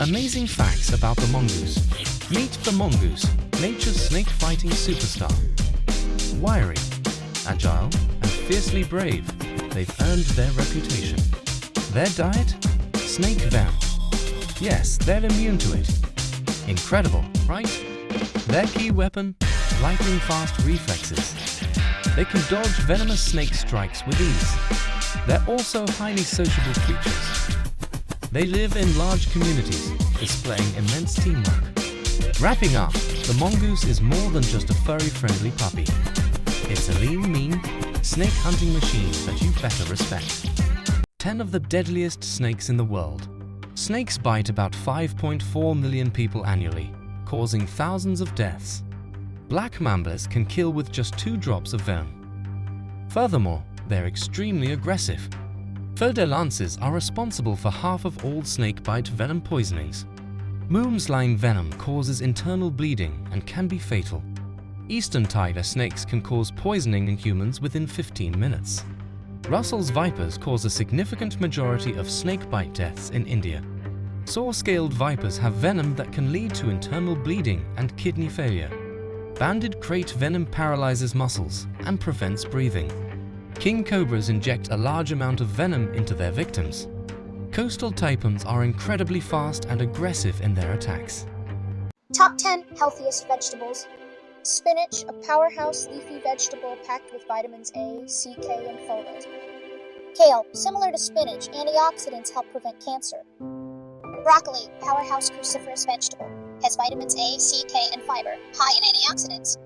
Amazing facts about the mongoose. Meet the mongoose, nature's snake-fighting superstar. Wiry, agile, and fiercely brave, they've earned their reputation. Their diet? Snake venom. Yes, they're immune to it. Incredible, right? Their key weapon? Lightning-fast reflexes. They can dodge venomous snake strikes with ease. They're also highly sociable creatures. They live in large communities, displaying immense teamwork. Wrapping up, the mongoose is more than just a furry-friendly puppy. It's a lean, mean, snake-hunting machine that you better respect. 10 of the deadliest snakes in the world. Snakes bite about 5.4 million people annually, causing thousands of deaths. Black mambas can kill with just 2 drops of venom. Furthermore, they're extremely aggressive. Fer-de-lances are responsible for half of all snakebite venom poisonings. Moom's-line venom causes internal bleeding and can be fatal. Eastern tiger snakes can cause poisoning in humans within 15 minutes. Russell's vipers cause a significant majority of snakebite deaths in India. Saw-scaled vipers have venom that can lead to internal bleeding and kidney failure. Banded crate venom paralyzes muscles and prevents breathing. King cobras inject a large amount of venom into their victims. Coastal taipans are incredibly fast and aggressive in their attacks. Top 10 healthiest vegetables. Spinach, a powerhouse leafy vegetable packed with vitamins A, C, K, and folate. Kale, similar to spinach, antioxidants help prevent cancer. Broccoli, powerhouse cruciferous vegetable, has vitamins A, C, K, and fiber, high in antioxidants.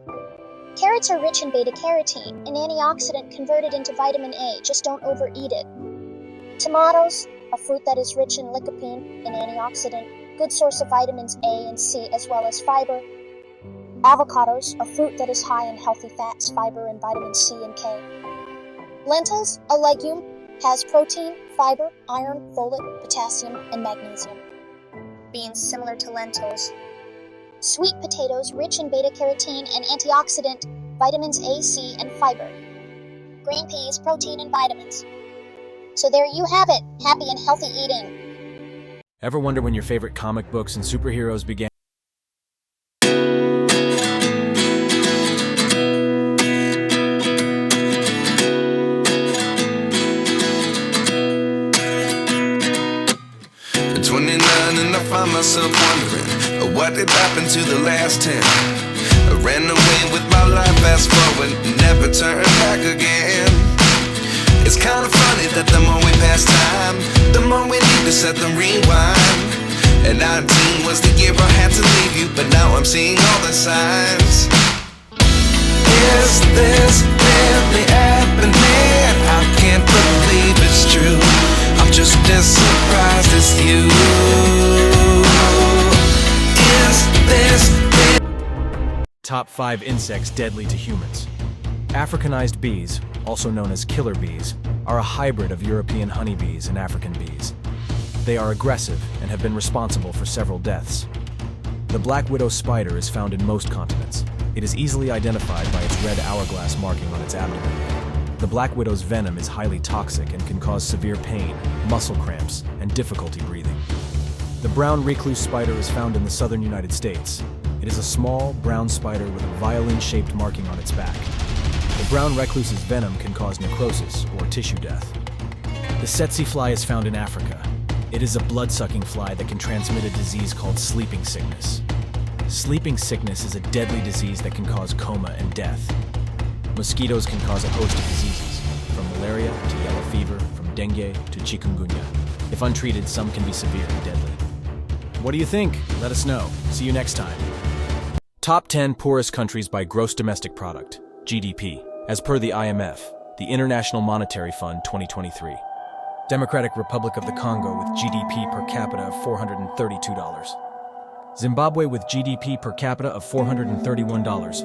Carrots are rich in beta-carotene, an antioxidant converted into vitamin A, just don't overeat it. Tomatoes, a fruit that is rich in lycopene, an antioxidant, good source of vitamins A and C as well as fiber. Avocados, a fruit that is high in healthy fats, fiber, and vitamin C and K. Lentils, a legume, has protein, fiber, iron, folate, potassium, and magnesium. Beans, similar to lentils. Sweet potatoes, rich in beta-carotene and antioxidant, vitamins A, C, and fiber. Green peas, protein and vitamins. So there you have it, happy and healthy eating. Ever wonder when your favorite comic books and superheroes began? At 29 and I find myself wondering what did happen to the last 10. I ran away with my life, fast forward, never turn back again. It's kind of funny that the more we pass time, the more we need to set the rewind. And 19 was the year I had to leave you, but now I'm seeing all the signs. Is this really happening? I can't believe it's true. I'm just as surprised as you. Is this Top 5 insects deadly to humans. Africanized bees, also known as killer bees, are a hybrid of European honeybees and African bees. They are aggressive and have been responsible for several deaths. The black widow spider is found in most continents. It is easily identified by its red hourglass marking on its abdomen. The black widow's venom is highly toxic and can cause severe pain, muscle cramps, and difficulty breathing. The brown recluse spider is found in the southern United States. It is a small, brown spider with a violin-shaped marking on its back. The brown recluse's venom can cause necrosis or tissue death. The tsetse fly is found in Africa. It is a blood-sucking fly that can transmit a disease called sleeping sickness. Sleeping sickness is a deadly disease that can cause coma and death. Mosquitoes can cause a host of diseases, from malaria to yellow fever, from dengue to chikungunya. If untreated, some can be severe and deadly. What do you think? Let us know. See you next time. Top 10 poorest countries by gross domestic product, GDP, as per the IMF, the International Monetary Fund 2023. Democratic Republic of the Congo with GDP per capita of $432. Zimbabwe with GDP per capita of $431.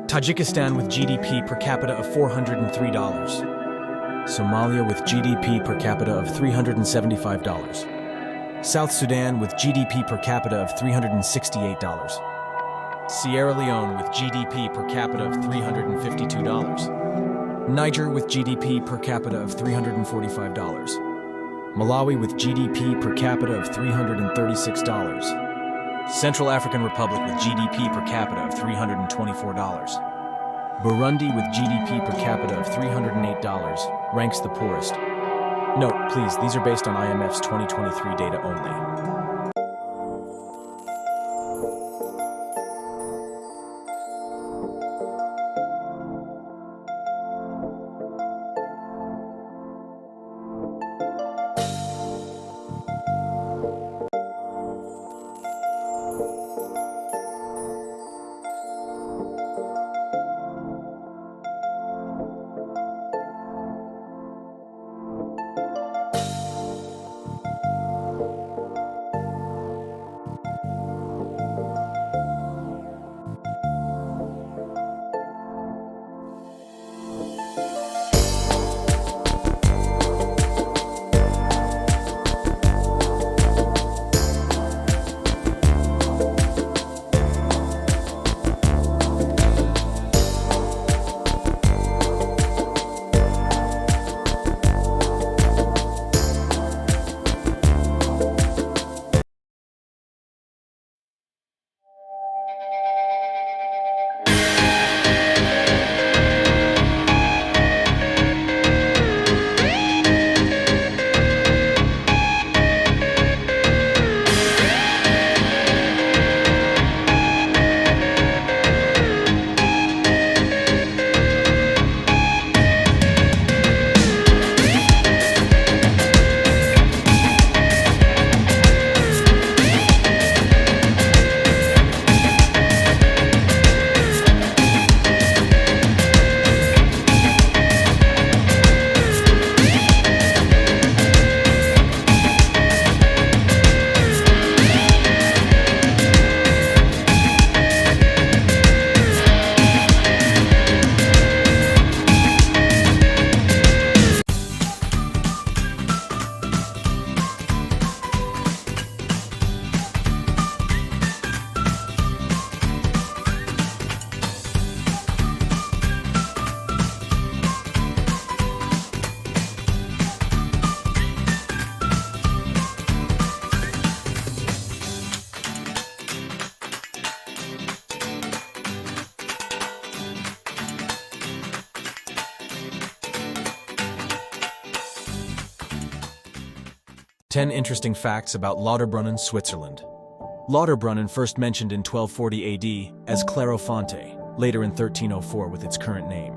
Tajikistan with GDP per capita of $403. Somalia with GDP per capita of $375. South Sudan with GDP per capita of $368. Sierra Leone with GDP per capita of $352. Niger with GDP per capita of $345. Malawi with GDP per capita of $336. Central African Republic with GDP per capita of $324. Burundi with GDP per capita of $308 ranks the poorest. Note, please, these are based on IMF's 2023 data only. Ten interesting facts about Lauterbrunnen, Switzerland. Lauterbrunnen first mentioned in 1240 AD as Clairefonte, later in 1304 with its current name.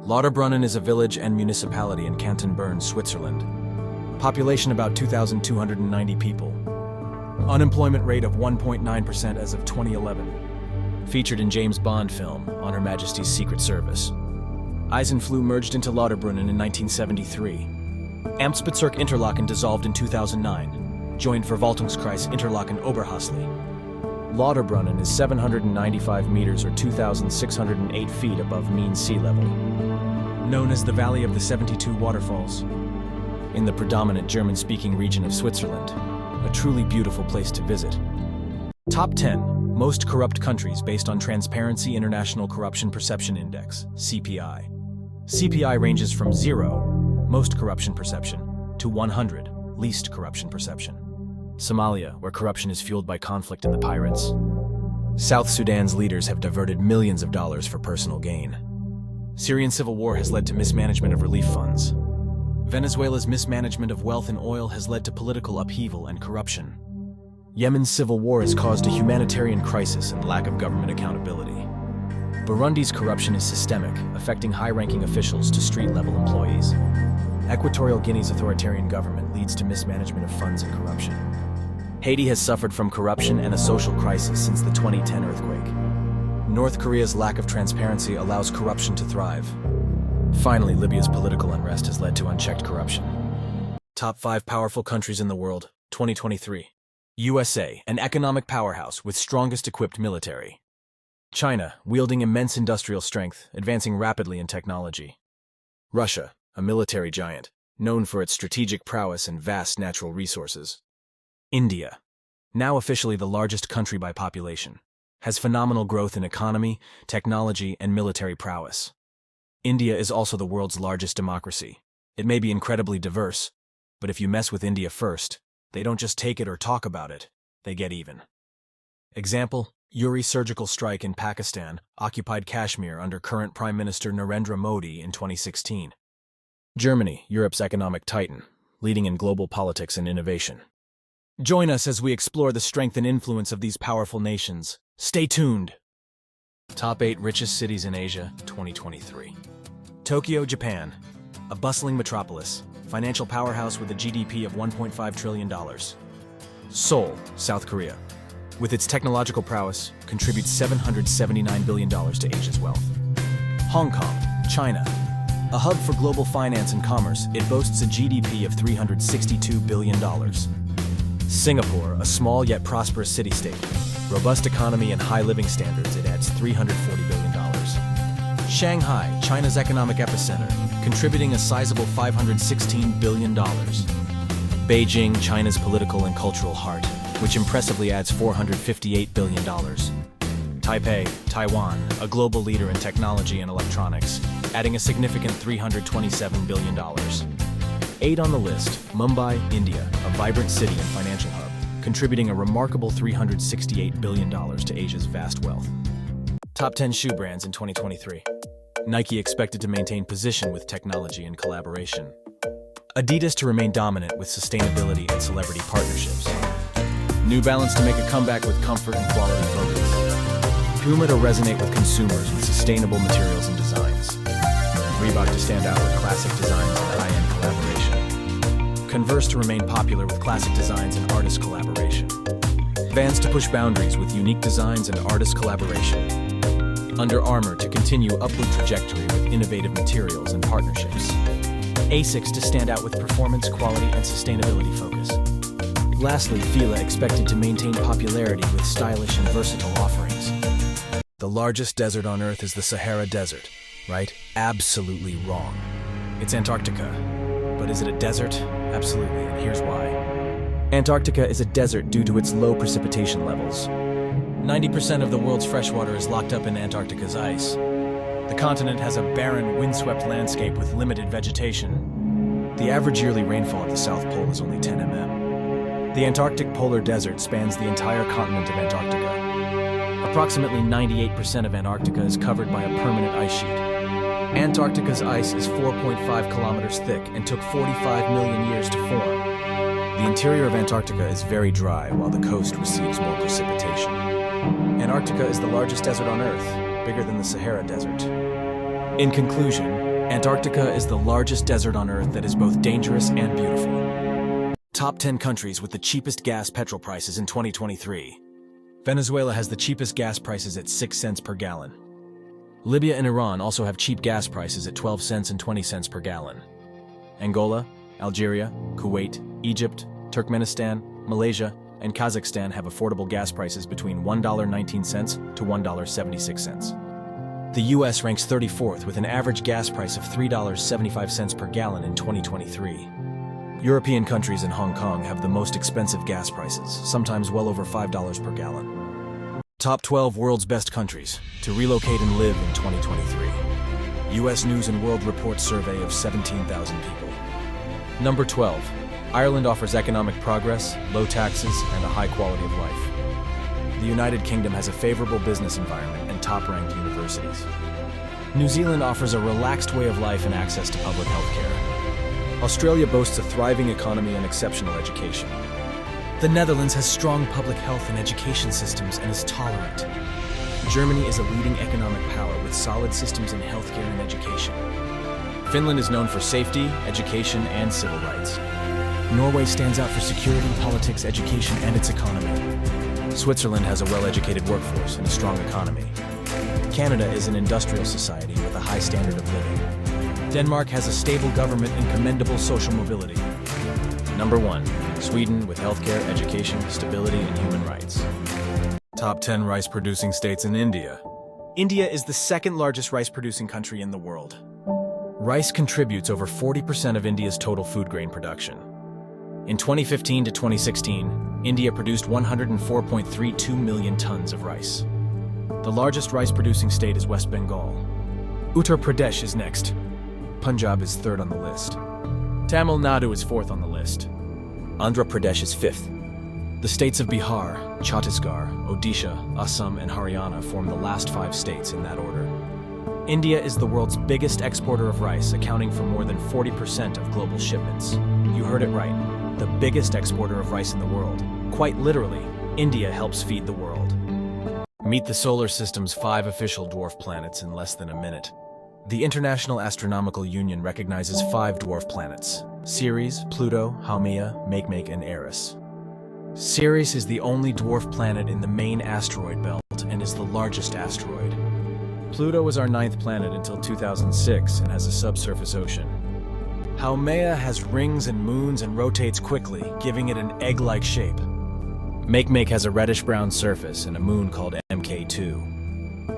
Lauterbrunnen is a village and municipality in Canton Bern, Switzerland. Population about 2,290 people. Unemployment rate of 1.9% as of 2011. Featured in James Bond film On Her Majesty's Secret Service. Eisenfluh merged into Lauterbrunnen in 1973. Amtsbezirk Interlaken dissolved in 2009, joined Verwaltungskreis Interlaken-Oberhasli. Lauterbrunnen is 795 meters or 2,608 feet above mean sea level. Known as the Valley of the 72 Waterfalls. In the predominant German-speaking region of Switzerland, a truly beautiful place to visit. Top 10 Most Corrupt Countries based on Transparency International Corruption Perception Index, CPI. CPI ranges from 0, most corruption perception, to 100, least corruption perception. Somalia, where corruption is fueled by conflict and the pirates. South Sudan's leaders have diverted millions of dollars for personal gain. Syrian civil war has led to mismanagement of relief funds. Venezuela's mismanagement of wealth and oil has led to political upheaval and corruption. Yemen's civil war has caused a humanitarian crisis and lack of government accountability. Burundi's corruption is systemic, affecting high-ranking officials to street-level employees. Equatorial Guinea's authoritarian government leads to mismanagement of funds and corruption. Haiti has suffered from corruption and a social crisis since the 2010 earthquake. North Korea's lack of transparency allows corruption to thrive. Finally, Libya's political unrest has led to unchecked corruption. Top 5 powerful countries in the world, 2023. USA, an economic powerhouse with strongest equipped military. China, wielding immense industrial strength, advancing rapidly in technology. Russia, a military giant, known for its strategic prowess and vast natural resources. India, now officially the largest country by population, has phenomenal growth in economy, technology, and military prowess. India is also the world's largest democracy. It may be incredibly diverse, But if you mess with India first, they don't just take it or talk about it, they get even. Example, Uri surgical strike in Pakistan occupied Kashmir under current Prime Minister Narendra Modi in 2016. Germany, Europe's economic titan, leading in global politics and innovation. Join us as we explore the strength and influence of these powerful nations. Stay tuned! Top 8 Richest Cities in Asia, 2023. Tokyo, Japan. A bustling metropolis, financial powerhouse with a GDP of $1.5 trillion. Seoul, South Korea. With its technological prowess, contributes $779 billion to Asia's wealth. Hong Kong, China. A hub for global finance and commerce, it boasts a GDP of $362 billion. Singapore, a small yet prosperous city-state. Robust economy and high living standards, it adds $340 billion. Shanghai, China's economic epicenter, contributing a sizable $516 billion. Beijing, China's political and cultural heart, which impressively adds $458 billion. Taipei, Taiwan, a global leader in technology and electronics, adding a significant $327 billion. 8 on the list, Mumbai, India, a vibrant city and financial hub, contributing a remarkable $368 billion to Asia's vast wealth. Top 10 shoe brands in 2023. Nike expected to maintain position with technology and collaboration. Adidas to remain dominant with sustainability and celebrity partnerships. New Balance to make a comeback with comfort and quality focus. Puma to resonate with consumers with sustainable materials and designs. Reebok to stand out with classic designs and high-end collaboration. Converse to remain popular with classic designs and artist collaboration. Vans to push boundaries with unique designs and artist collaboration. Under Armour to continue upward trajectory with innovative materials and partnerships. ASICS to stand out with performance, quality, and sustainability focus. Lastly, Fila expected to maintain popularity with stylish and versatile offerings. The largest desert on Earth is the Sahara Desert, right? Absolutely wrong. It's Antarctica. But is it a desert? Absolutely, and here's why. Antarctica is a desert due to its low precipitation levels. 90% of the world's freshwater is locked up in Antarctica's ice. The continent has a barren, windswept landscape with limited vegetation. The average yearly rainfall at the South Pole is only 10 mm. The Antarctic Polar Desert spans the entire continent of Antarctica. Approximately 98% of Antarctica is covered by a permanent ice sheet. Antarctica's ice is 4.5 kilometers thick and took 45 million years to form. The interior of Antarctica is very dry, while the coast receives more precipitation. Antarctica is the largest desert on Earth, bigger than the Sahara Desert. In conclusion, Antarctica is the largest desert on Earth that is both dangerous and beautiful. Top 10 countries with the cheapest petrol prices in 2023. Venezuela has the cheapest gas prices at 6 cents per gallon. Libya and Iran also have cheap gas prices at 12 cents and 20 cents per gallon. Angola, Algeria, Kuwait, Egypt, Turkmenistan, Malaysia, and Kazakhstan have affordable gas prices between $1.19 to $1.76. The US ranks 34th with an average gas price of $3.75 per gallon in 2023. European countries and Hong Kong have the most expensive gas prices, sometimes well over $5 per gallon. Top 12 World's Best Countries to Relocate and Live in 2023. US News & World Report survey of 17,000 people. Number 12. Ireland offers economic progress, low taxes, and a high quality of life. The United Kingdom has a favorable business environment and top-ranked universities. New Zealand offers a relaxed way of life and access to public health care. Australia boasts a thriving economy and exceptional education. The Netherlands has strong public health and education systems and is tolerant. Germany is a leading economic power with solid systems in healthcare and education. Finland is known for safety, education, and civil rights. Norway stands out for security, politics, education, and its economy. Switzerland has a well-educated workforce and a strong economy. Canada is an industrial society with a high standard of living. Denmark has a stable government and commendable social mobility. Number 1. Sweden with healthcare, education, stability, and human rights. Top 10 rice-producing states in India. India is the second largest rice-producing country in the world. Rice contributes over 40% of India's total food grain production. In 2015 to 2016, India produced 104.32 million tons of rice. The largest rice-producing state is West Bengal. Uttar Pradesh is next. Punjab is third on the list. Tamil Nadu is fourth on the list. Andhra Pradesh is fifth. The states of Bihar, Chhattisgarh, Odisha, Assam, and Haryana form the last 5 states in that order. India is the world's biggest exporter of rice, accounting for more than 40% of global shipments. You heard it right, the biggest exporter of rice in the world. Quite literally, India helps feed the world. Meet the solar system's 5 official dwarf planets in less than a minute. The International Astronomical Union recognizes 5 dwarf planets: Ceres, Pluto, Haumea, Makemake, and Eris. Ceres is the only dwarf planet in the main asteroid belt and is the largest asteroid. Pluto was our 9th planet until 2006 and has a subsurface ocean. Haumea has rings and moons and rotates quickly, giving it an egg-like shape. Makemake has a reddish-brown surface and a moon called MK2.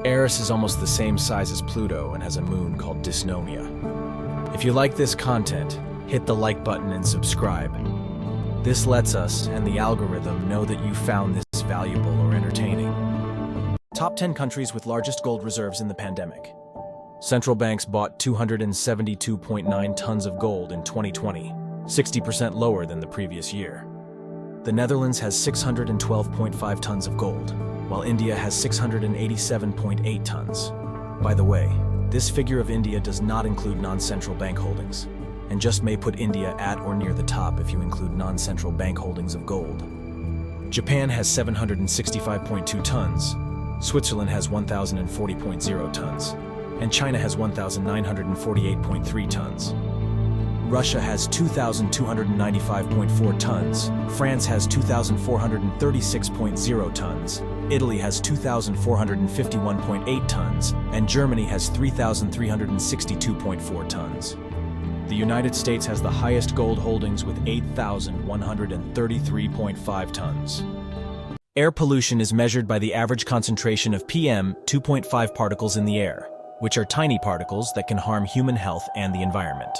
Eris is almost the same size as Pluto and has a moon called Dysnomia. If you like this content, hit the like button and subscribe. This lets us and the algorithm know that you found this valuable or entertaining. Top 10 countries with largest gold reserves in the pandemic. Central banks bought 272.9 tons of gold in 2020, 60% lower than the previous year. The Netherlands has 612.5 tons of gold, while India has 687.8 tons. By the way, this figure of India does not include non-central bank holdings, and just may put India at or near the top if you include non-central bank holdings of gold. Japan has 765.2 tons, Switzerland has 1,040.0 tons, and China has 1,948.3 tons. Russia has 2,295.4 tons, France has 2,436.0 tons, Italy has 2,451.8 tons, and Germany has 3,362.4 tons. The United States has the highest gold holdings with 8,133.5 tons. Air pollution is measured by the average concentration of PM 2.5 particles in the air, which are tiny particles that can harm human health and the environment.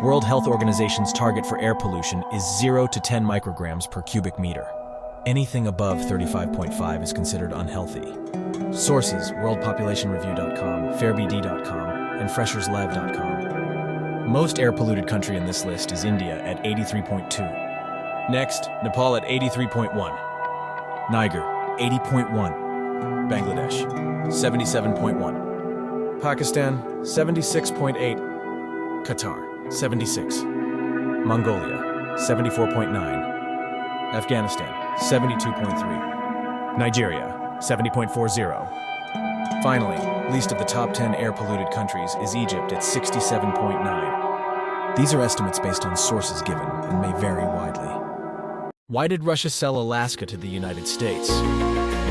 World Health Organization's target for air pollution is 0 to 10 micrograms per cubic meter. Anything above 35.5 is considered unhealthy. Sources: worldpopulationreview.com, fairbd.com, and fresherslab.com. Most air-polluted country in this list is India at 83.2. Next, Nepal at 83.1. Niger, 80.1. Bangladesh, 77.1. Pakistan, 76.8. Qatar, 76. Mongolia, 74.9. Afghanistan, 72.3. Nigeria, 70.40. Finally, least of the top 10 air-polluted countries is Egypt at 67.9. These are estimates based on sources given and may vary widely. Why did Russia sell Alaska to the United States?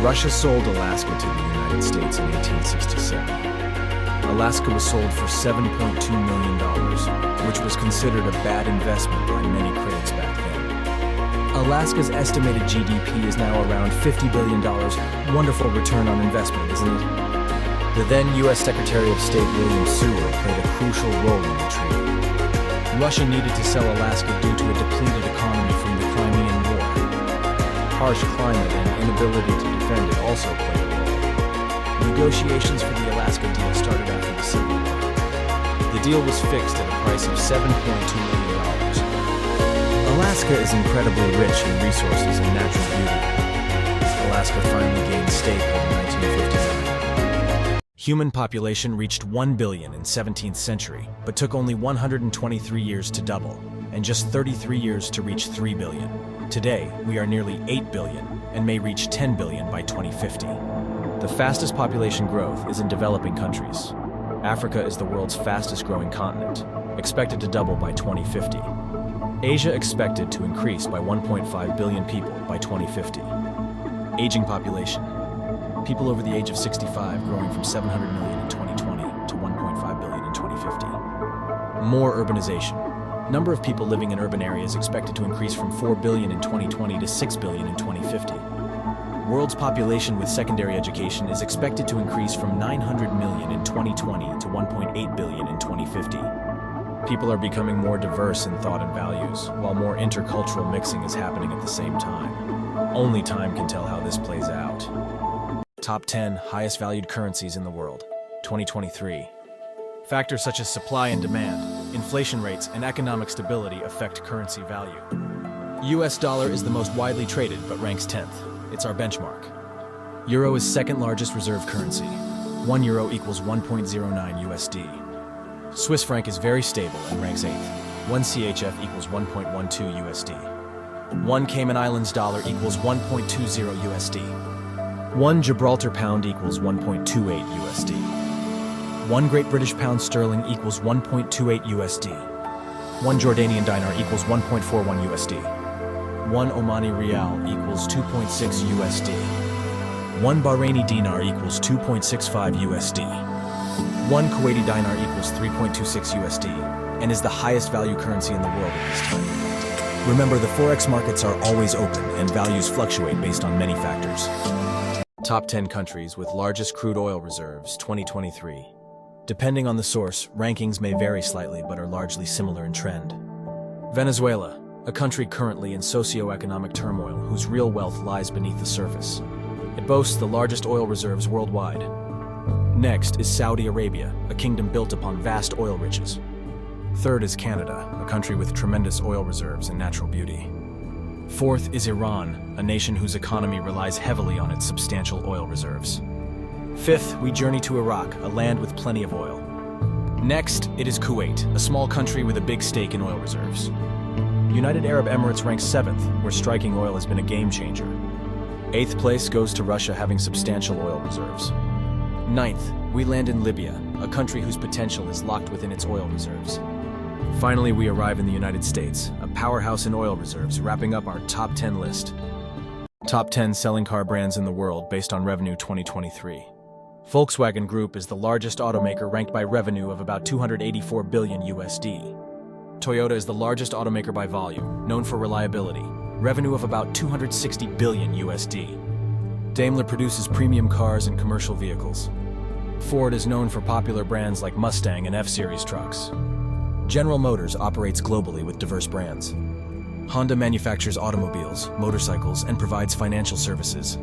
Russia sold Alaska to the United States in 1867. Alaska was sold for $7.2 million, which was considered a bad investment by many critics back then. Alaska's estimated GDP is now around $50 billion. Wonderful return on investment, isn't it? The then U.S. Secretary of State William Seward played a crucial role in the treaty. Russia needed to sell Alaska due to a depleted economy from the Crimean War. Harsh climate and inability to defend it also played a role. Negotiations for the Alaska deal started after the Civil War. The deal was fixed at a price of $7.2 million. Alaska is incredibly rich in resources and natural beauty. Alaska finally gained statehood in 1959. Human population reached 1 billion in 17th century, but took only 123 years to double, and just 33 years to reach 3 billion. Today, we are nearly 8 billion, and may reach 10 billion by 2050. The fastest population growth is in developing countries. Africa is the world's fastest growing continent, expected to double by 2050. Asia expected to increase by 1.5 billion people by 2050. Aging population. People over the age of 65 growing from 700 million in 2020 to 1.5 billion in 2050. More urbanization. Number of people living in urban areas expected to increase from 4 billion in 2020 to 6 billion in 2050. World's population with secondary education is expected to increase from 900 million in 2020 to 1.8 billion in 2050. People are becoming more diverse in thought and values, while more intercultural mixing is happening at the same time. Only time can tell how this plays out. Top 10 highest valued currencies in the world, 2023. Factors such as supply and demand, inflation rates, and economic stability affect currency value. US dollar is the most widely traded but ranks 10th. It's our benchmark. Euro is second largest reserve currency. 1 euro equals 1.09 USD. Swiss franc is very stable and ranks 8th. 1 CHF equals 1.12 USD. 1 Cayman Islands dollar equals 1.20 USD. 1 Gibraltar pound equals 1.28 USD. 1 Great British pound sterling equals 1.28 USD. 1 Jordanian dinar equals 1.41 USD. 1 Omani rial equals 2.6 USD. 1 Bahraini dinar equals 2.65 USD. 1 Kuwaiti dinar equals 3.26 USD and is the highest value currency in the world at this time. Remember, the forex markets are always open and values fluctuate based on many factors. Top 10 countries with largest crude oil reserves 2023. Depending on the source, rankings may vary slightly but are largely similar in trend. Venezuela, a country currently in socio-economic turmoil whose real wealth lies beneath the surface. It boasts the largest oil reserves worldwide. Next is Saudi Arabia, a kingdom built upon vast oil riches. Third is Canada, a country with tremendous oil reserves and natural beauty. Fourth is Iran, a nation whose economy relies heavily on its substantial oil reserves. Fifth, we journey to Iraq, a land with plenty of oil. Next, it is Kuwait, a small country with a big stake in oil reserves. United Arab Emirates ranks 7th, where striking oil has been a game changer. 8th place goes to Russia, having substantial oil reserves. 9th, we land in Libya, a country whose potential is locked within its oil reserves. Finally, we arrive in the United States, a powerhouse in oil reserves, wrapping up our top 10 list. Top 10 selling car brands in the world based on revenue 2023. Volkswagen Group is the largest automaker, ranked by revenue of about 284 billion USD. Toyota is the largest automaker by volume, known for reliability, revenue of about 260 billion USD. Daimler produces premium cars and commercial vehicles. Ford is known for popular brands like Mustang and F-Series trucks. General Motors operates globally with diverse brands. Honda manufactures automobiles, motorcycles, and provides financial services.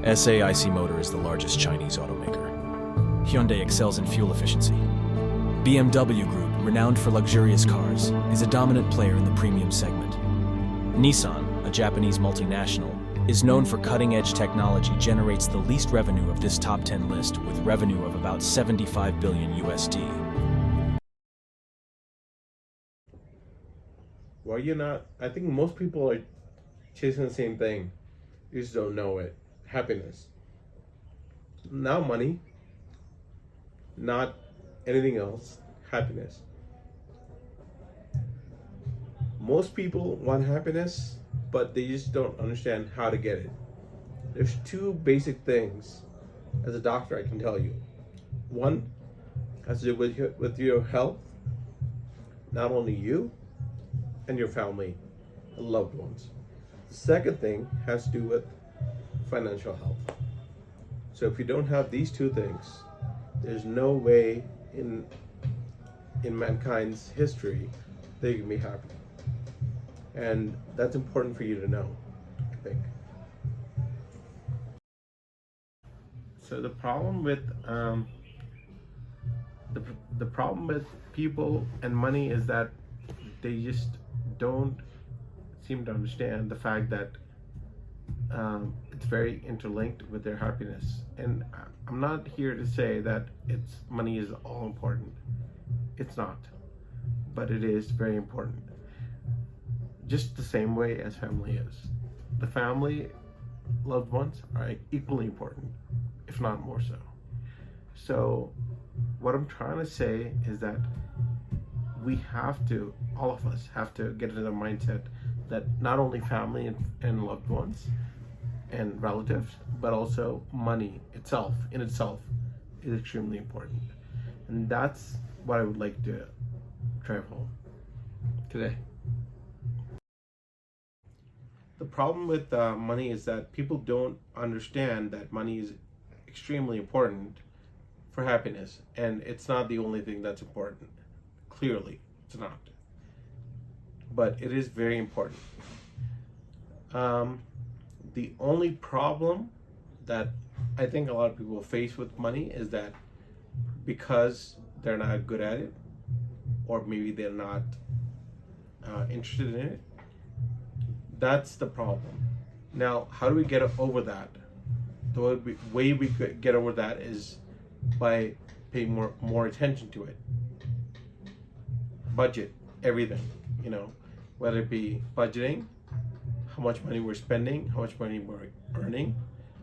SAIC Motor is the largest Chinese automaker. Hyundai excels in fuel efficiency. BMW Group, renowned for luxurious cars, is a dominant player in the premium segment. Nissan, a Japanese multinational, is known for cutting-edge technology, generates the least revenue of this top 10 list with revenue of about 75 billion USD. Well, I think most people are chasing the same thing. You just don't know it. Happiness. Not money. Not anything else. Happiness. Most people want happiness, but they just don't understand how to get it. There's two basic things, as a doctor, I can tell you. One has to do with your health, not only you, and your family and loved ones. The second thing has to do with financial health. So if you don't have these two things, there's no way in mankind's history that you can be happy. And that's important for you to know, I think. So the problem with the problem with people and money is that they just don't seem to understand the fact that it's very interlinked with their happiness. And I'm not here to say that money is all important. It's not, but it is very important. Just the same way as family is. The family, loved ones, are equally important, if not more so. So what I'm trying to say is that we have to, all of us have to get into the mindset that not only family and loved ones and relatives, but also money itself, in itself, is extremely important. And that's what I would like to drive home today. The problem with money is that people don't understand that money is extremely important for happiness, and it's not the only thing that's important. Clearly, it's not. But it is very important. The only problem that I think a lot of people face with money is that because they're not good at it, or maybe they're not interested in it. That's the problem. Now, how do we get over that? The way we could get over that is by paying more attention to it. Budget everything, whether it be budgeting, how much money we're spending, how much money we're earning,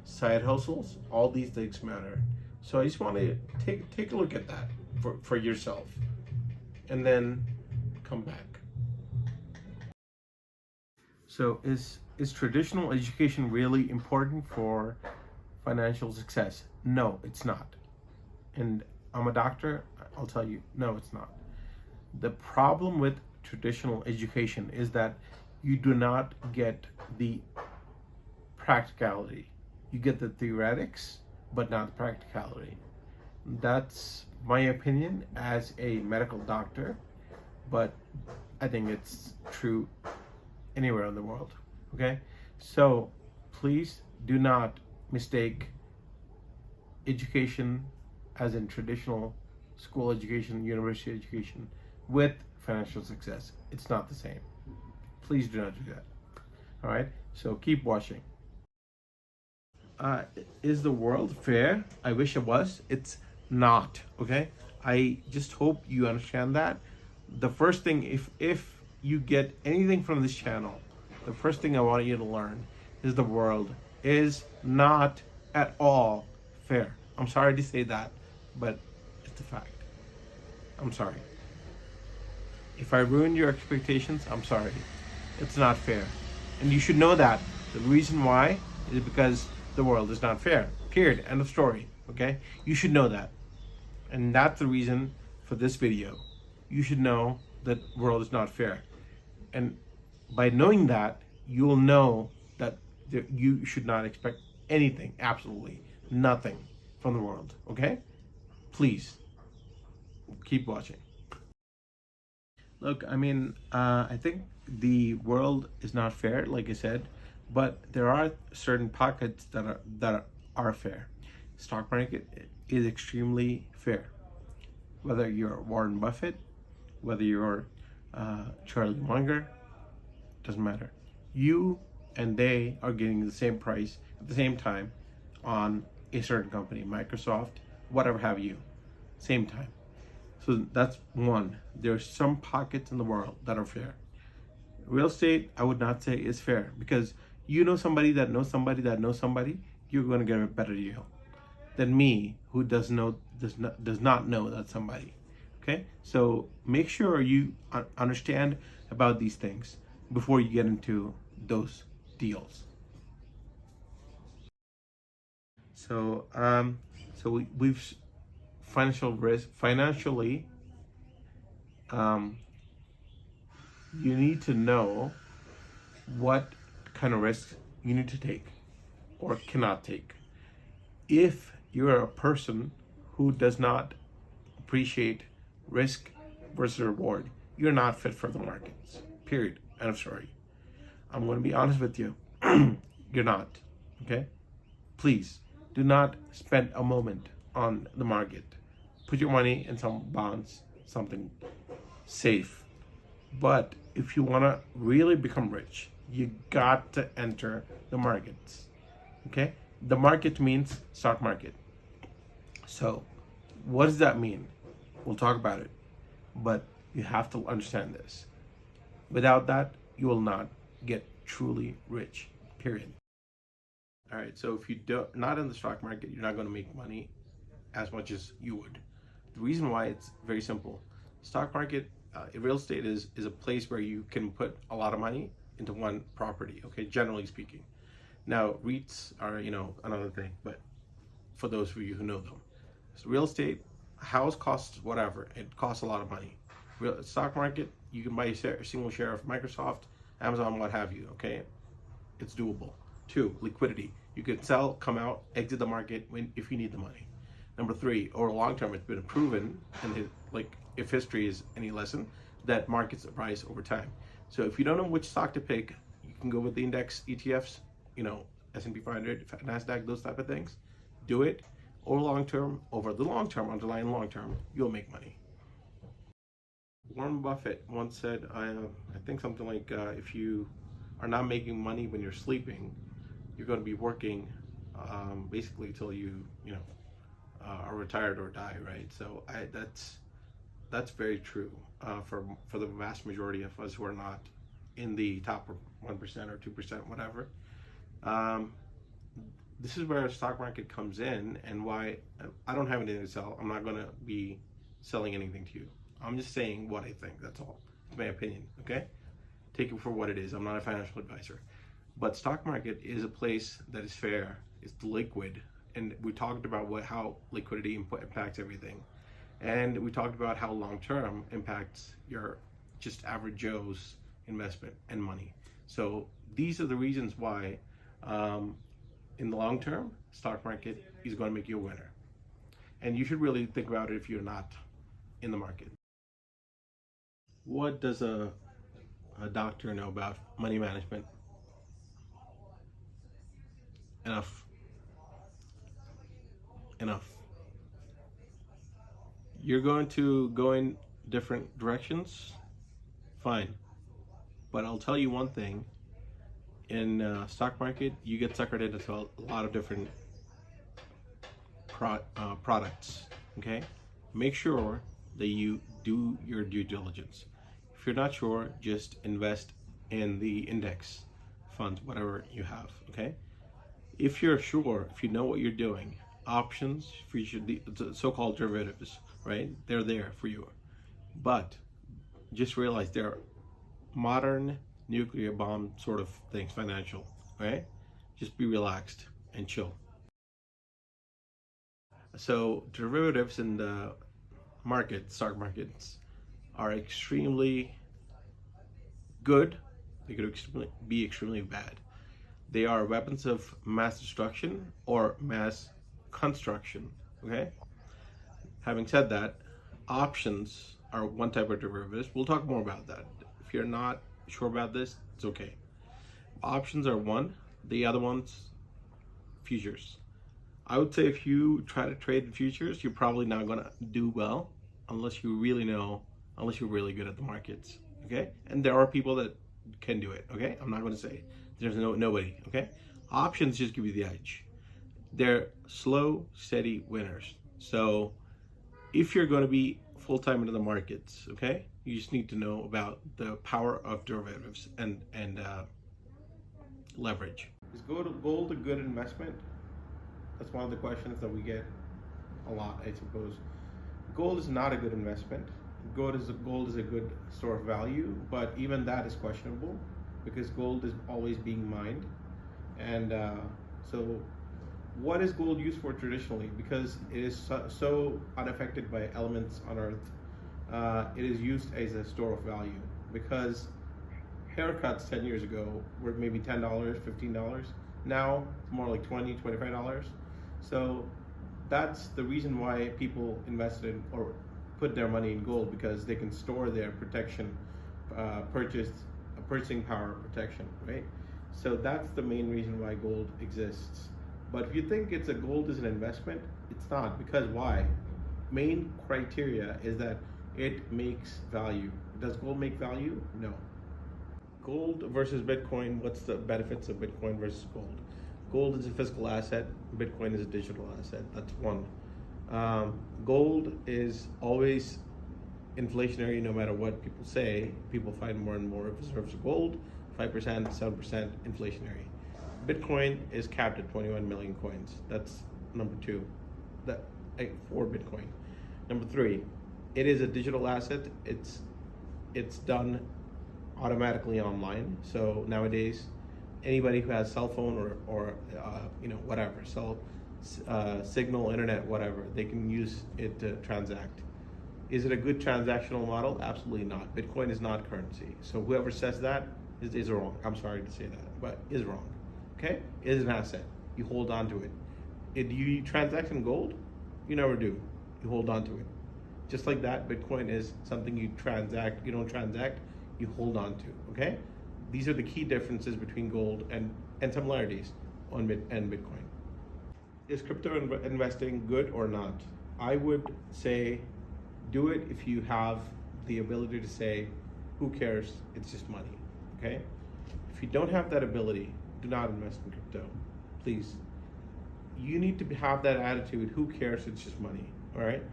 side hustles, all these things matter. So I just want to take a look at that for yourself, and then come back. So is traditional education really important for financial success? No, it's not. And I'm a doctor, I'll tell you, no, it's not. The problem with traditional education is that you do not get the practicality. You get the theoretics, but not the practicality. That's my opinion as a medical doctor, but I think it's true anywhere in the world. Okay? So please do not mistake education, as in traditional school education, university education, with financial success. It's not the same. Please do not do that. All right? So keep watching. Is the world fair? I wish it was. It's not. Okay? I just hope you understand that. The first thing, if you get anything from this channel, the first thing I want you to learn is the world is not at all fair. I'm sorry to say that, but it's a fact. I'm sorry. If I ruined your expectations, I'm sorry. It's not fair. And you should know that. The reason why is because the world is not fair. Period. End of story. Okay? You should know that. And that's the reason for this video. You should know that the world is not fair. And by knowing that, you will know that you should not expect anything, absolutely nothing from the world. Okay? Please keep watching. Look, I think the world is not fair, like I said, but there are certain pockets that are fair. Stock market is extremely fair. Whether you're Warren Buffett, whether you're Charlie Munger, doesn't matter. You and they are getting the same price at the same time on a certain company, Microsoft, whatever have you, same time. So that's one. There's some pockets in the world that are fair. Real estate, I would not say is fair, because you know somebody that knows somebody that knows somebody, you're going to get a better deal than me, who does not know that somebody. Okay, so make sure you understand about these things before you get into those deals. So we've financial risk. Financially, you need to know what kind of risks you need to take or cannot take. If you're a person who does not appreciate risk versus reward, you're not fit for the markets. Period. End of story. I'm going to be honest with you. You're not. Okay? Please do not spend a moment on the market. Put your money in some bonds, something safe. But if you want to really become rich, you got to enter the markets. Okay? The market means stock market. So what does that mean? We'll talk about it. But you have to understand this. Without that, you will not get truly rich. Period. All right, so if you're not in the stock market, you're not going to make money as much as you would. The reason why, it's very simple. Stock market, real estate is a place where you can put a lot of money into one property, okay, generally speaking. Now, REITs are, another thing, but for those of you who know them. So real estate, a house costs whatever. It costs a lot of money. Stock market, you can buy a single share of Microsoft, Amazon, what have you, okay? It's doable. 2, liquidity. You could sell, come out, exit the market if you need the money. Number 3, over the long term, it's been proven, and if history is any lesson, that markets rise over time. So if you don't know which stock to pick, you can go with the index ETFs, S&P 500, NASDAQ, those type of things. Do it. Over the long term, underlying long term, you'll make money. Warren Buffett once said, I think something like, if you are not making money when you're sleeping, you're going to be working basically till are retired or die, right? So that's very true for the vast majority of us who are not in the top 1% or 2%, whatever. This is where the stock market comes in, and why I don't have anything to sell. I'm not going to be selling anything to you. I'm just saying what I think. That's all. It's my opinion. Okay, take it for what it is. I'm not a financial advisor, but stock market is a place that is fair. It's liquid, and we talked about how liquidity impacts everything, and we talked about how long term impacts your just average Joe's investment and money. So these are the reasons why, in the long term, stock market is going to make you a winner, and you should really think about it if you're not in the market. What does a doctor know about money management? Enough. You're going to go in different directions, fine, but I'll tell you one thing: in stock market, you get suckered into a lot of different products. Okay, make sure that you do your due diligence. If you're not sure, just invest in the index funds, whatever you have. Okay, if you're sure, if you know what you're doing, options, so-called derivatives, right? They're there for you, but just realize they're modern nuclear bomb sort of things, financial, right? Just be relaxed and chill. So derivatives in the stock markets, are extremely good. They could be extremely bad. They are weapons of mass destruction or mass construction. Okay. Having said that, options are one type of derivatives. We'll talk more about that. If you're not sure about this, it's okay. Options are one. The other one's futures. I would say if you try to trade the futures, you're probably not going to do well unless you really know, unless you're really good at the markets. Okay. And there are people that can do it. Okay. I'm not going to say there's nobody. Okay. Options just give you the edge. They're slow, steady winners. So if you're going to be full-time into the markets, okay, you just need to know about the power of derivatives and leverage. Is gold a good investment? That's one of the questions that we get a lot, I suppose. Gold is not a good investment. Gold is a good store of value, but even that is questionable because gold is always being mined. And so what is gold used for traditionally? Because it is so unaffected by elements on Earth, it is used as a store of value. Because haircuts 10 years ago were maybe $10, $15. Now it's more like $20, $25. So that's the reason why people invested in or put their money in gold, because they can store their protection, purchasing power protection, right? So that's the main reason why gold exists. But if you think gold is an investment, it's not. Because why? Main criteria is that it makes value. Does gold make value? No. Gold versus Bitcoin, what's the benefits of Bitcoin versus gold? Gold is a physical asset, Bitcoin is a digital asset. That's one. Gold is always inflationary no matter what people say. People find more and more reserves of gold, 5%, 7% inflationary. Bitcoin is capped at 21 million coins. That's number two, for Bitcoin. Number three, it is a digital asset. It's done automatically online. So nowadays, anybody who has cell phone or whatever, signal, internet, whatever, they can use it to transact. Is it a good transactional model? Absolutely not. Bitcoin is not currency. So whoever says that is wrong. I'm sorry to say that, but is wrong. Okay? It is an asset. You hold on to it. Do you transact in gold? You never do. You hold on to it. Just like that, Bitcoin is something you transact. You don't transact, you hold on to. Okay? These are the key differences between gold and similarities and Bitcoin. Is crypto investing good or not? I would say do it if you have the ability to say, who cares, it's just money, okay? If you don't have that ability, do not invest in crypto, please. You need to have that attitude, who cares, it's just money, all right?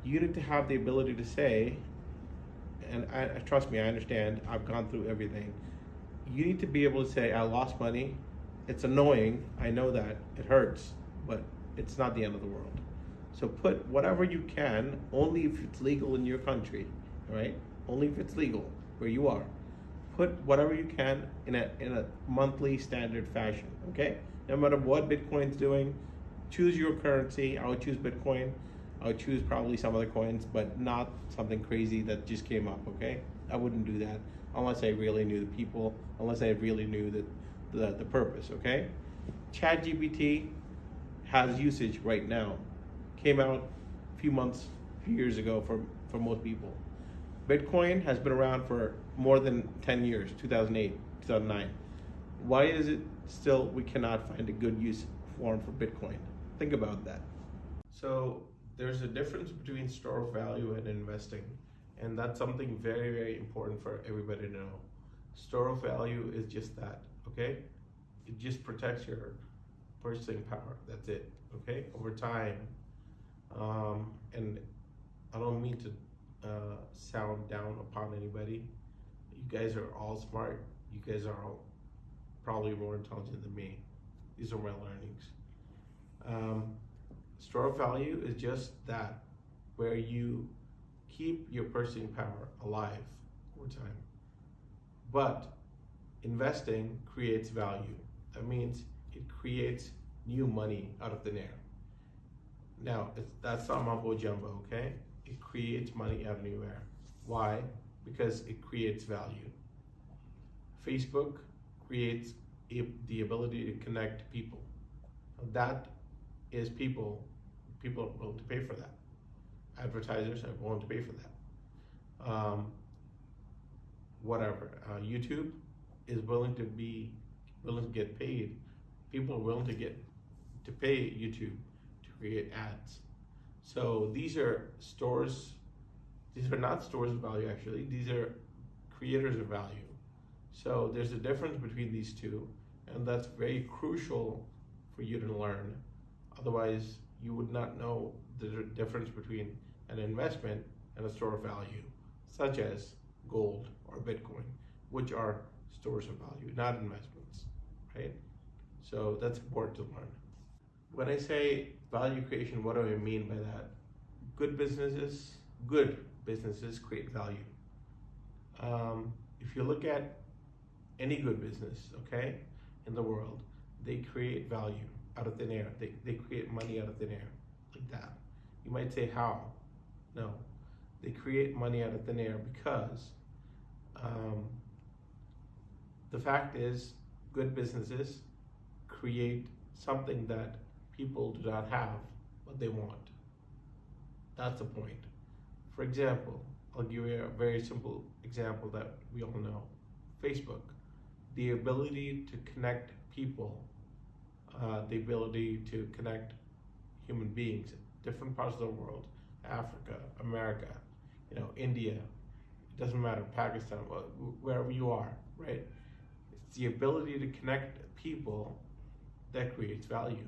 You need to have the ability to say, and trust me, I understand, I've gone through everything. You need to be able to say, I lost money, it's annoying, I know that, it hurts, but it's not the end of the world. So put whatever you can, only if it's legal in your country, right? Only if it's legal where you are. Put whatever you can in a monthly standard fashion, okay? No matter what Bitcoin's doing, choose your currency. I would choose Bitcoin. I would choose probably some other coins, but not something crazy that just came up, okay? I wouldn't do that unless I really knew the people, unless I really knew the purpose, okay? ChatGPT has usage right now. Came out a few years ago for most people. Bitcoin has been around for more than 10 years, 2008, 2009. Why is it still we cannot find a good use form for Bitcoin? Think about that. So there's a difference between store of value and investing, and that's something very, very important for everybody to know. Store of value is just that, okay? It just protects your purchasing power, that's it, okay? Over time, and I don't mean to sound down upon anybody. You guys are all smart. You guys are all probably more intelligent than me. These are my learnings. Store of value is just that, where you keep your purchasing power alive over time. But investing creates value. That means it creates new money out of thin air. Now, that's not mumbo jumbo, okay? It creates money out of new air. Why? Because it creates value. Facebook creates the ability to connect people. That is people are willing to pay for that. Advertisers are willing to pay for that. YouTube is willing to get paid. People are willing to pay YouTube to create ads. So these are stores. These are not stores of value, actually. These are creators of value. So there's a difference between these two, and that's very crucial for you to learn. Otherwise, you would not know the difference between an investment and a store of value, such as gold or Bitcoin, which are stores of value, not investments, right? So that's important to learn. When I say value creation, what do I mean by that? Good businesses create value. If you look at any good business, okay, in the world, they create value out of thin air. They create money out of thin air, like that. You might say, how? No, they create money out of thin air because the fact is, good businesses create something that people do not have, but they want. That's the point. For example, I'll give you a very simple example that we all know. Facebook, the ability to connect people, the ability to connect human beings, different parts of the world, Africa, America, India, it doesn't matter, Pakistan, wherever you are, right? It's the ability to connect people that creates value.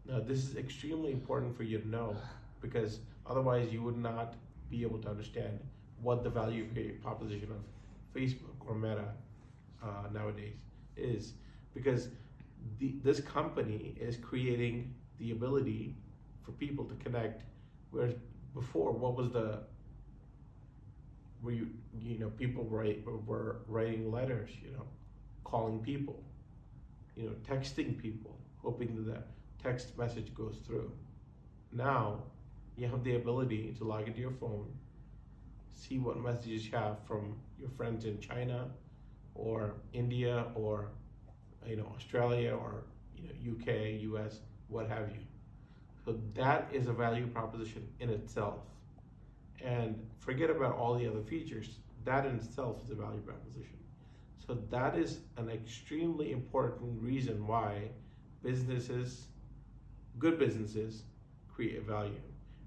Now, this is extremely important for you to know, because otherwise you would not be able to understand what the value proposition of Facebook or Meta nowadays is, because this company is creating the ability for people to connect, whereas before, what was people were writing letters, calling people, texting people, hoping that the text message goes through. Now, you have the ability to log into your phone, see what messages you have from your friends in China or India or Australia or UK, US, what have you. So that is a value proposition in itself. And forget about all the other features. That in itself is a value proposition. So that is an extremely important reason why good businesses create value.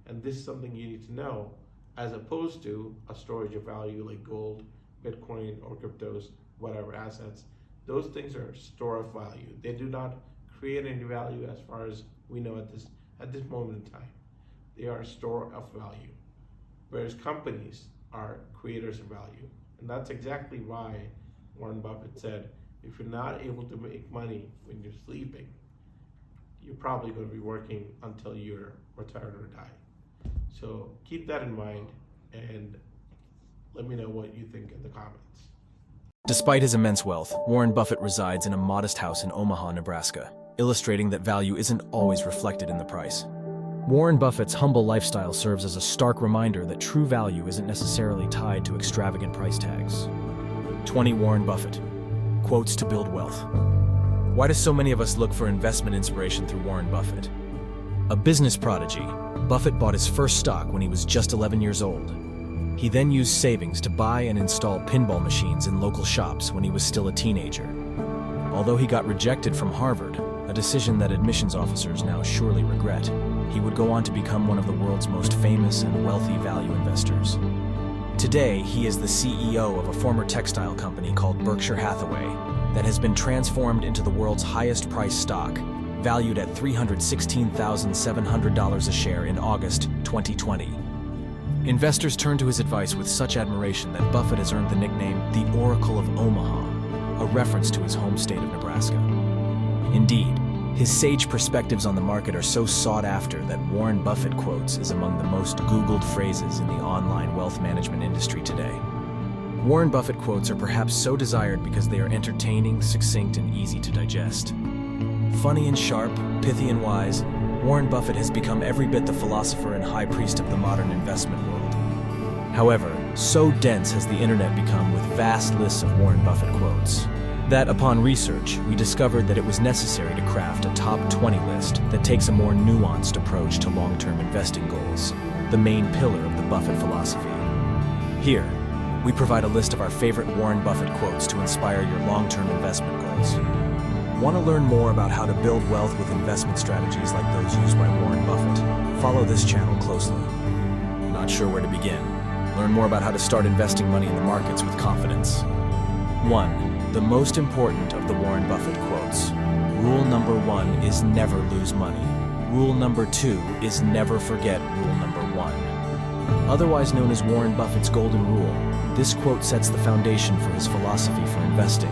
And this is something you need to know. as opposed to a storage of value like gold, Bitcoin, or cryptos, whatever assets. Those things are store of value. They do not create any value as far as we know at this moment in time. They are a store of value, whereas companies are creators of value. And that's exactly why Warren Buffett said, if you're not able to make money when you're sleeping, you're probably going to be working until you're retired or die. So keep that in mind and let me know what you think in the comments. Despite his immense wealth, Warren Buffett resides in a modest house in Omaha, Nebraska, illustrating that value isn't always reflected in the price. Warren Buffett's humble lifestyle serves as a stark reminder that true value isn't necessarily tied to extravagant price tags. 20 Warren Buffett quotes to build wealth. Why do so many of us look for investment inspiration through Warren Buffett? A business prodigy, Buffett bought his first stock when he was just 11 years old. He then used savings to buy and install pinball machines in local shops when he was still a teenager. Although he got rejected from Harvard, a decision that admissions officers now surely regret, he would go on to become one of the world's most famous and wealthy value investors. Today, he is the CEO of a former textile company called Berkshire Hathaway that has been transformed into the world's highest priced stock, valued at $316,700 a share in August 2020. Investors turn to his advice with such admiration that Buffett has earned the nickname the Oracle of Omaha, a reference to his home state of Nebraska. Indeed, his sage perspectives on the market are so sought after that Warren Buffett quotes is among the most Googled phrases in the online wealth management industry today. Warren Buffett quotes are perhaps so desired because they are entertaining, succinct, and easy to digest. Funny and sharp, pithy and wise, Warren Buffett has become every bit the philosopher and high priest of the modern investment world. However, so dense has the internet become with vast lists of Warren Buffett quotes that upon research, we discovered that it was necessary to craft a top 20 list that takes a more nuanced approach to long-term investing goals, the main pillar of the Buffett philosophy. Here, we provide a list of our favorite Warren Buffett quotes to inspire your long-term investment goals. Want to learn more about how to build wealth with investment strategies like those used by Warren Buffett? Follow this channel closely. Not sure where to begin? Learn more about how to start investing money in the markets with confidence. 1. The most important of the Warren Buffett quotes. Rule number 1 is never lose money. Rule number 2 is never forget rule number 1. Otherwise known as Warren Buffett's Golden Rule, this quote sets the foundation for his philosophy for investing.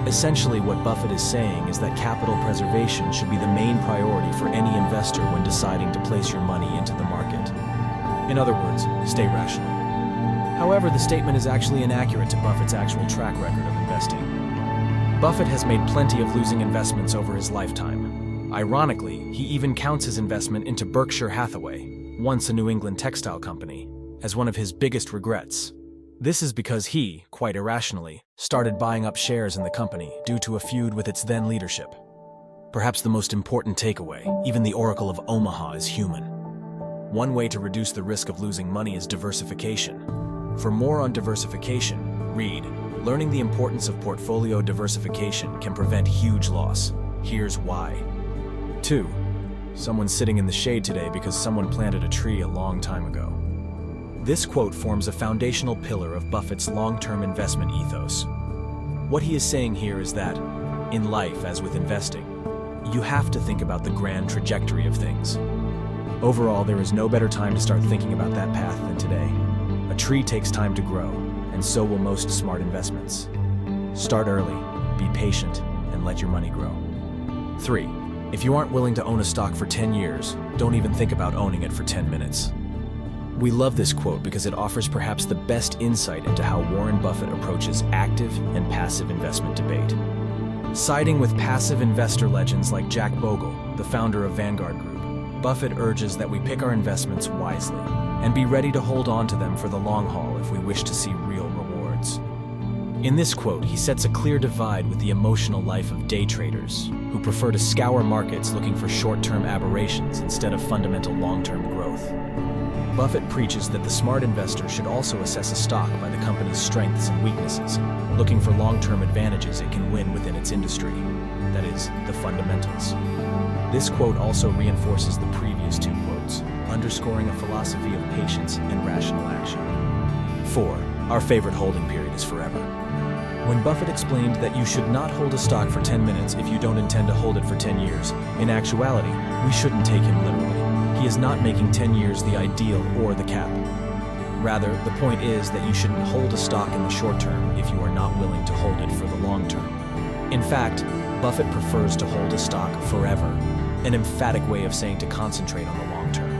Essentially, what Buffett is saying is that capital preservation should be the main priority for any investor when deciding to place your money into the market. In other words, stay rational. However, the statement is actually inaccurate to Buffett's actual track record of investing. Buffett has made plenty of losing investments over his lifetime. Ironically, he even counts his investment into Berkshire Hathaway, once a New England textile company, as one of his biggest regrets. This is because he, quite irrationally, started buying up shares in the company due to a feud with its then leadership. Perhaps the most important takeaway, even the Oracle of Omaha is human. One way to reduce the risk of losing money is diversification. For more on diversification, read, Learning the Importance of Portfolio Diversification Can Prevent Huge Loss. Here's why. 2. Someone's sitting in the shade today because someone planted a tree a long time ago. This quote forms a foundational pillar of Buffett's long-term investment ethos. What he is saying here is that, in life as with investing, you have to think about the grand trajectory of things. Overall, there is no better time to start thinking about that path than today. A tree takes time to grow, and so will most smart investments. Start early, be patient, and let your money grow. 3. If you aren't willing to own a stock for 10 years, don't even think about owning it for 10 minutes. We love this quote because it offers perhaps the best insight into how Warren Buffett approaches active and passive investment debate. Siding with passive investor legends like Jack Bogle, the founder of Vanguard Group, Buffett urges that we pick our investments wisely and be ready to hold on to them for the long haul if we wish to see real rewards. In this quote, he sets a clear divide with the emotional life of day traders who prefer to scour markets looking for short-term aberrations instead of fundamental long-term growth. Buffett preaches that the smart investor should also assess a stock by the company's strengths and weaknesses, looking for long-term advantages it can win within its industry, that is, the fundamentals. This quote also reinforces the previous two quotes. A underscoring a philosophy of patience and rational action. 4. Our favorite holding period is forever. When Buffett explained that you should not hold a stock for 10 minutes if you don't intend to hold it for 10 years, in actuality, we shouldn't take him literally. He is not making 10 years the ideal or the cap. Rather, the point is that you shouldn't hold a stock in the short term if you are not willing to hold it for the long term. In fact, Buffett prefers to hold a stock forever, an emphatic way of saying to concentrate on the long term.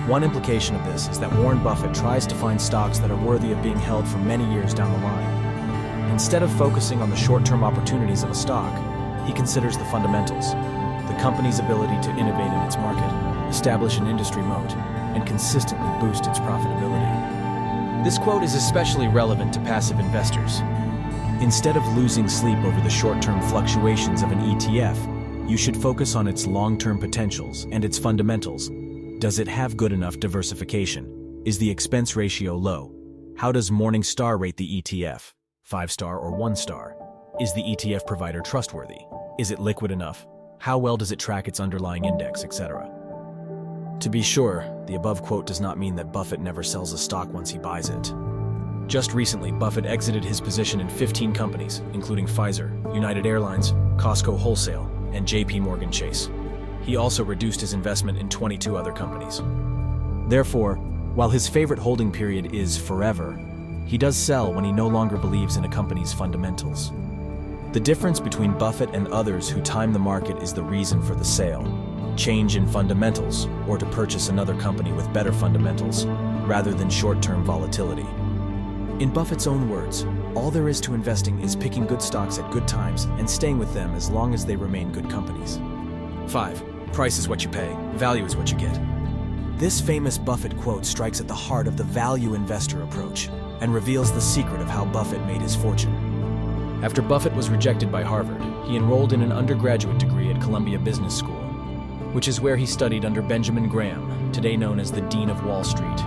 One implication of this is that Warren Buffett tries to find stocks that are worthy of being held for many years down the line. Instead of focusing on the short-term opportunities of a stock, he considers the fundamentals, the company's ability to innovate in its market, establish an industry moat, and consistently boost its profitability. This quote is especially relevant to passive investors. Instead of losing sleep over the short-term fluctuations of an ETF, you should focus on its long-term potentials and its fundamentals. Does it have good enough diversification? Is the expense ratio low? How does Morningstar rate the ETF? 5-star or 1-star? Is the ETF provider trustworthy? Is it liquid enough? How well does it track its underlying index, etc.? To be sure, the above quote does not mean that Buffett never sells a stock once he buys it. Just recently, Buffett exited his position in 15 companies, including Pfizer, United Airlines, Costco Wholesale, and JP Morgan Chase. He also reduced his investment in 22 other companies. Therefore, while his favorite holding period is forever, he does sell when he no longer believes in a company's fundamentals. The difference between Buffett and others who time the market is the reason for the sale, change in fundamentals, or to purchase another company with better fundamentals, rather than short-term volatility. In Buffett's own words, all there is to investing is picking good stocks at good times and staying with them as long as they remain good companies. 5. Price is what you pay, value is what you get. This famous Buffett quote strikes at the heart of the value investor approach and reveals the secret of how Buffett made his fortune. After Buffett was rejected by Harvard, he enrolled in an undergraduate degree at Columbia Business School, which is where he studied under Benjamin Graham, today known as the Dean of Wall Street.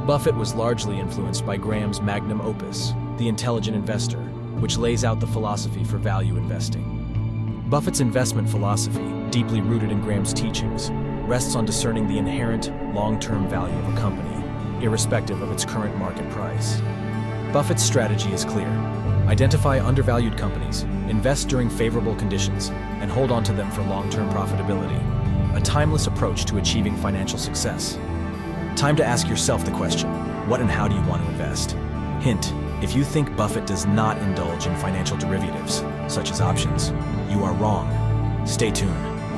Buffett was largely influenced by Graham's magnum opus, The Intelligent Investor, which lays out the philosophy for value investing. Buffett's investment philosophy, deeply rooted in Graham's teachings, rests on discerning the inherent, long-term value of a company, irrespective of its current market price. Buffett's strategy is clear. Identify undervalued companies, invest during favorable conditions, and hold on to them for long-term profitability. A timeless approach to achieving financial success. Time to ask yourself the question, what and how do you want to invest? Hint, if you think Buffett does not indulge in financial derivatives, such as options, you are wrong. Stay tuned.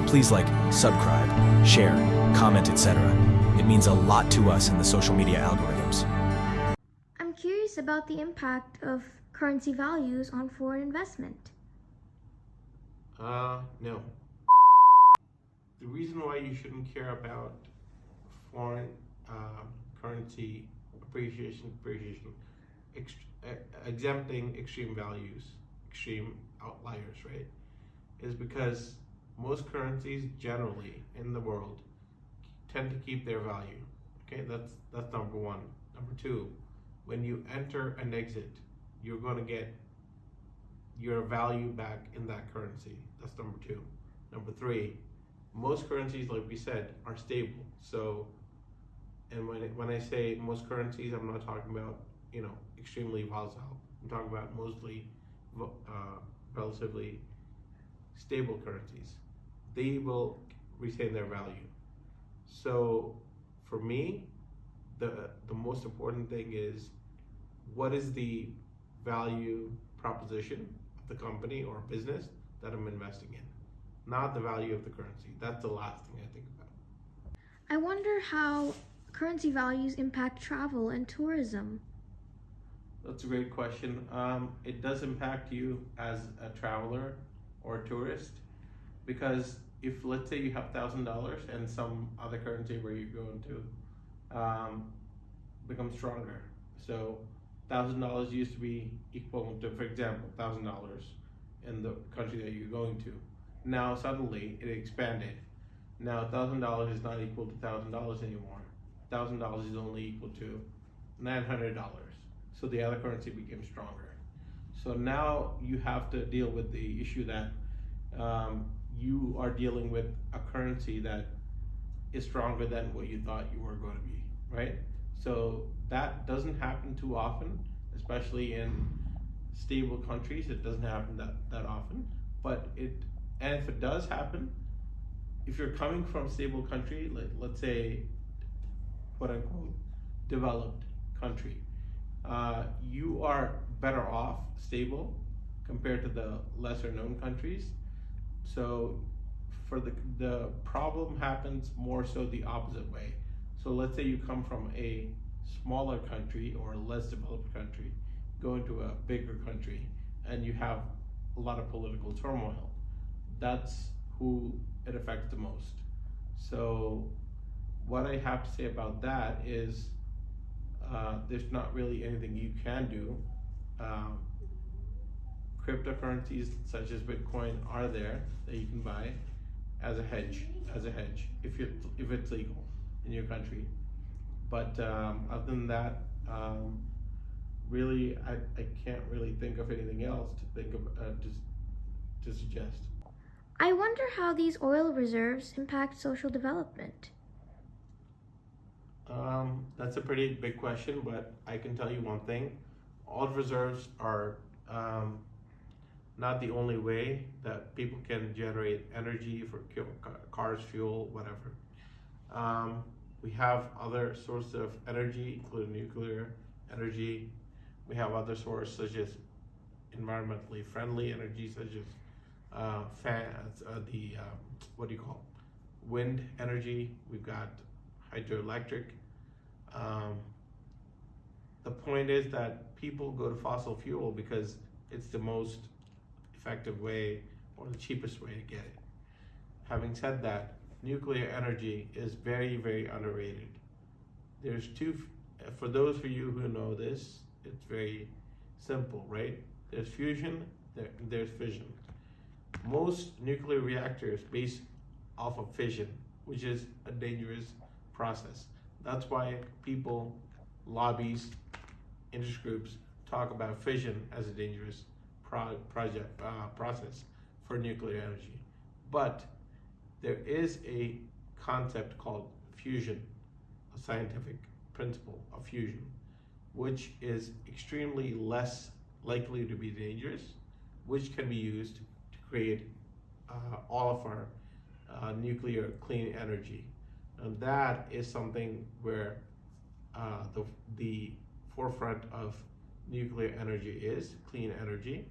Please like, subscribe, share, comment, etc. It means a lot to us in the social media algorithms. I'm curious about the impact of currency values on foreign investment. No. The reason why you shouldn't care about foreign currency appreciation, exempting extreme values, extreme outliers, right, is because most currencies generally in the world tend to keep their value. Okay, that's number one. Number two, when you enter and exit, you're going to get your value back in that currency. That's number two. Number three, most currencies, like we said, are stable. So, and when I say most currencies, I'm not talking about, extremely volatile. I'm talking about mostly relatively stable currencies. They will retain their value. So for me, the most important thing is, what is the value proposition of the company or business that I'm investing in, not the value of the currency. That's the last thing I think about. I wonder how currency values impact travel and tourism. That's a great question. It does impact you as a traveler or a tourist, because if, let's say, you have $1,000 and some other currency where you're going to becomes stronger. So $1,000 used to be equivalent to, for example, $1,000 in the country that you're going to. Now suddenly it expanded. Now $1,000 is not equal to $1,000 anymore. $1,000 is only equal to $900. So the other currency became stronger. So now you have to deal with the issue that you are dealing with a currency that is stronger than what you thought you were going to be, right? So that doesn't happen too often, especially in stable countries. It doesn't happen that often, and if it does happen, if you're coming from a stable country, like let's say, quote unquote, developed country, you are better off stable compared to the lesser known countries. So for the problem happens more so the opposite way. So let's say you come from a smaller country or a less developed country, go into a bigger country, and you have a lot of political turmoil. That's who it affects the most. So what I have to say about that is there's not really anything you can do. Cryptocurrencies such as Bitcoin are there that you can buy as a hedge if it's legal in your country. But other than that, really, I can't really think of anything else to think of to suggest. I wonder how these oil reserves impact social development. That's a pretty big question, but I can tell you one thing. Oil reserves are not the only way that people can generate energy for cars, fuel, whatever. We have other sources of energy, including nuclear energy. We have other sources such as environmentally friendly energy, such as wind energy. We've got hydroelectric. The point is that people go to fossil fuel because it's the most effective way or the cheapest way to get it. Having said that, nuclear energy is very, very underrated. There's for those of you who know this, it's very simple, right? There's fusion, there's fission. Most nuclear reactors based off of fission, which is a dangerous process. That's why people, lobbies, interest groups talk about fission as a dangerous process for nuclear energy. But there is a concept called fusion, a scientific principle of fusion, which is extremely less likely to be dangerous, which can be used to create all of our nuclear clean energy. And that is something where the forefront of nuclear energy is clean energy.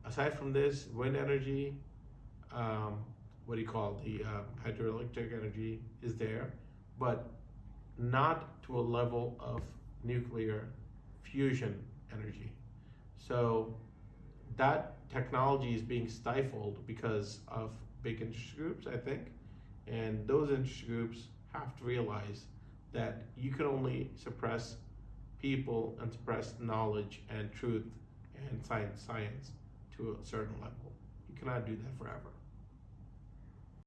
Aside from this, wind energy, hydroelectric energy is there, but not to a level of nuclear fusion energy. So that technology is being stifled because of big interest groups, I think. And those interest groups have to realize that you can only suppress people and suppress knowledge and truth and science to a certain level. You cannot do that forever.